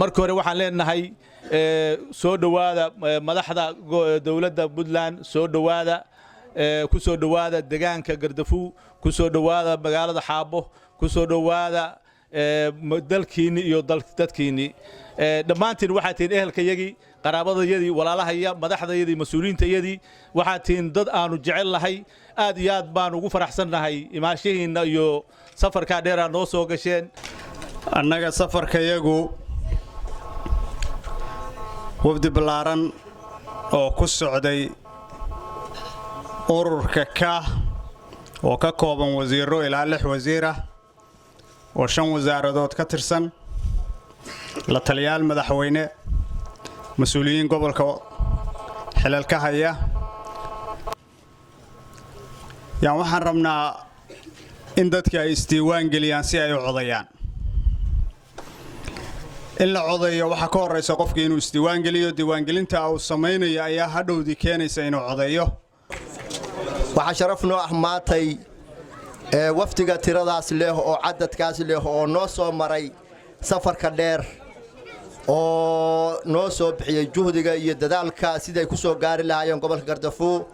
markii hore waxaan leenahay soo dhawaada madaxda dawladda Puntland soo dhawaada ku soo dhawaada deegaanka Gardafu ku soo dhawaada magaalada Xaabo ku soo dhawaada dalkiini iyo dadkiini dhammaantiin waxaad tihiin ehelkayagii qaraabadayadii walaalahaya madaxdayadii mas'uuliyiintayadii waxaad tihiin dad aanu jecel lahay aad iyo aad baan ugu faraxsanahay imaashihiina iyo safarka dheer aan noo soo gasheen annaga safarkayagu wafdi balaaran oo ku socday ururka ka oo ka kooban wasiiro ilaa 6 wasiir ah oo 5 wasaaradood ka tirsan la taliyaal madaxweyne mas'uuliyiin gobolka xilalka haya yaan waxaan rabnaa in dadka ay isdiiwaan geliyaan si ay u codayaan in la codayo waxa ka horeysa qofka inuu isdiiwaan geliyo diiwaangelinta uu sameeyo ayaa hadhowdi keenaysa inuu codayo waxa sharaf noo ah maatay waftiga tiradaas leh oo cadadkaas leh oo noo soo maray safarka dheer oo noo soo bixiyay juhdiga iyo dadaalka siday ku soo gaari lahaayeen gobolka Gardafu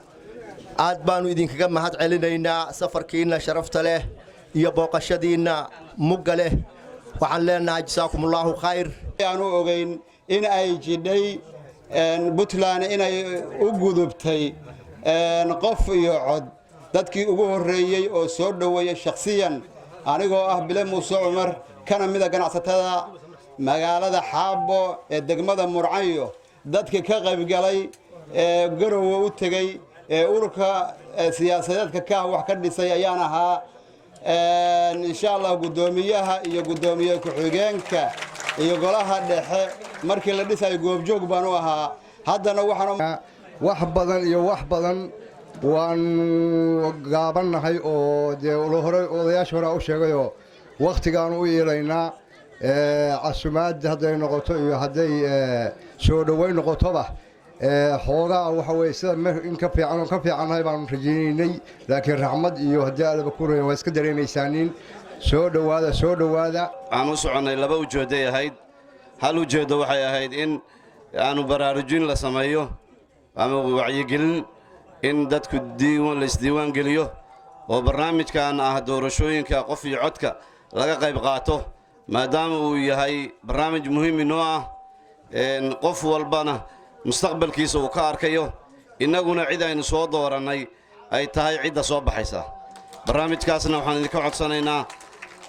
aad baanu idinkaga mahad celinaynaa safarkiina sharafta leh iyo booqashadiina mugga leh waxaan leenahay jazaakumullahu khayr aanu ogeyn in ay jidhay Puntland inay u gudubtay qof iyo cod dadkii ugu horeeyay oo soo dhaweeyay shakhsiyan anigoo ah Bile Muuse Umar kana mid ah ganacsatada magaalada Xaabo ee degmada Murcayo dadkii ka qayb galay garowe u tagay ururka siyaasadeedka ka wax ka dhisay ayaan ahaa insha Allah gudoomiyaha iyo gudoomiye ku-xigeenka iyo golaha dhexe markii la dhisay goobjoog baan u ahaa haddana waxaan wax badan iyo wax badan waan gaabanahay oo hore odayaasha hore u sheegayo waqtigaan u yeelaynaa casumaad haday noqoto iyo haday soo dhaweyn noqotoba xoogaa waxa way sida in ka fiicanahay baan rajaynaynay laakiin raxmad iyo haddii aadaba ku reeyay waa iska dareemaysaanin soo dhawaada aan u soconay laba ujeeday ahayd hal ujeedo waxay ahayd in aanu baraarujin la sameeyo ama wacyigelin in dadku la isdiiwaan geliyo oo barnaamijkan ah doorashooyinka qof iyo codka laga qayb qaato maadaama uu yahay barnaamij muhiim inoo ah qof walbana mustaqbalkiisa uu ka arkayo innaguna cid aynu soo dooranay ay tahay cidda soo baxaysa barnaamijkaasna waxaan idinka codsanaynaa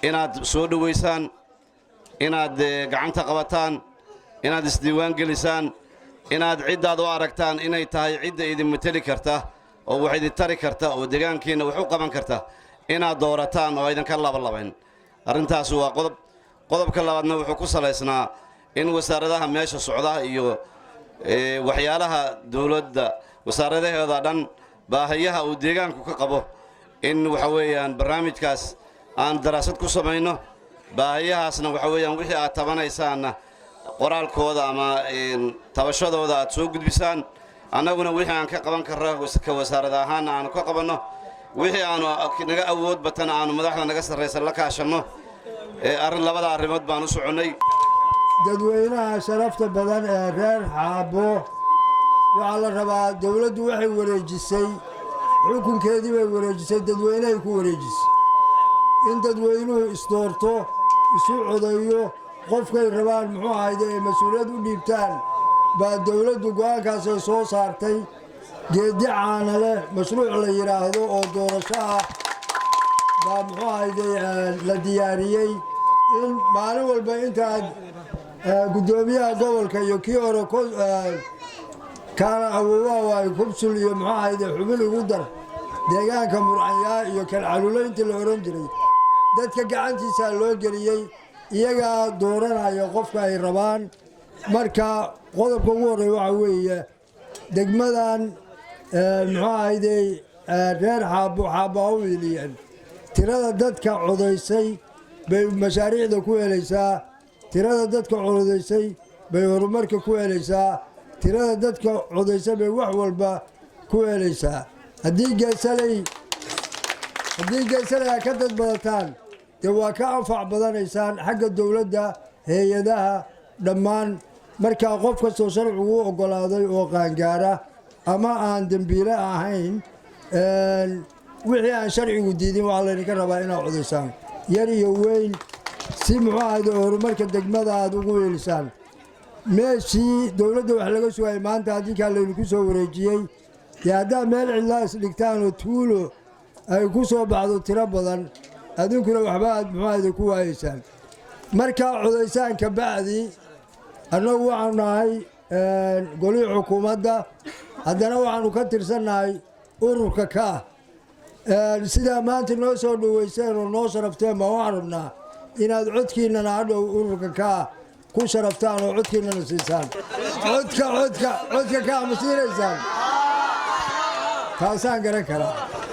inaad soo dhaweysaan inaad gacanta qabataan inaad isdiiwaan gelisaan inaad ciddaad u aragtaan inay tahay cidda idin mateli karta oo wax idin tari karta oo deegaankiina wax u qaban karta inaad doorataan oo idinka laban arrintaas waa qodobka labaadna wuxuu ku salaysnaa in wasaaradaha meesha socda iyo waxyaalaha dawladda wasaaradaheeda dhan baahiyaha uu deegaanku ka qabo in waxa weeyaan barnaamijkaas aan daraasad ku samayno baahiyahaasna waxa weeyaan wixii aad tabanaysaanna qoraalkooda ama tabashadooda aad soo gudbisaan annaguna wixii aan ka qaban karno ka wasaarad ahaan aan ka qabanno wixii aanu naga awood batan aanu madaxda naga sarreysa la kaashanno labada arrimood baan u soconnay dadweynaha sharafta badan ee reer Xaabo waxa la rabaa dawladdu waxay wareejisay xukunkeedii way wareejisay dadweynaha ku wareejisay in dadweynuhu isdoorto isu codayo qofkay rabaan muxuu ahayd ee mas'uuliyad u dhiibtaan baa dawladdu go'aankaas soo saartay geedi caana leh mashruuc la yiraahdo oo doorasho ah baa muxuu ahayd la diyaariyay in maalin walba intaad gudoomiyaha gobolka iyo kii hore kaana awoowaha ay kubsul iyo muxuu ahayd xubin ugu dar deegaanka Murcayo iyo kalcaluleynta la oran jiray dadka gacantiisa loo geliyay iyaga dooranaya qofka ay rabaan marka qodobka ugu horeeya waxa weeye degmadan muxuu ahayd reer Xaabo wiiliyeen tirada dadka codaysay bay mashaariicda ku helaysaa tirada dadka codaysay bay horumarka ku helaysaa tirada dadka codaysay bay wax walba ku helaysaa haddii geesalay ka dad badataan dee waa ka anfac badanaysaan xagga dawladda hay'adaha dhammaan markaa qof kastoo sharcigu u oggolaaday oo qaangaara ama aan dembiile ahayn wixii aan sharcigu diidin waxaa laydinka rabaa inaad codaysaan yar iyo weyn si muxuu ahayde horumarka degmada aad ugu weelisaan meeshii dowladda wax laga sugayay maanta adinkaa laydinku soo wareejiyey dee haddaad meel cidlaa isdhigtaan oo tuulo ay ku soo baxdo tiro badan adinkuna waxba aad muxuu ahayde ku waayaysaan markaa codaysaan ka bacdi annagu waxaanu nahay golihii xukuumadda haddana waxaannu ka tirsannahay ururka ka ah sidaa maanta noo soo dhowayseen oo noo sharafteen baa waxaan rabnaa inaad codkiinnana hadhow ururka ka ah ku sharaftaan oo codkiinnana siisaan codka ka ma siinaysaan taasaan garan karaa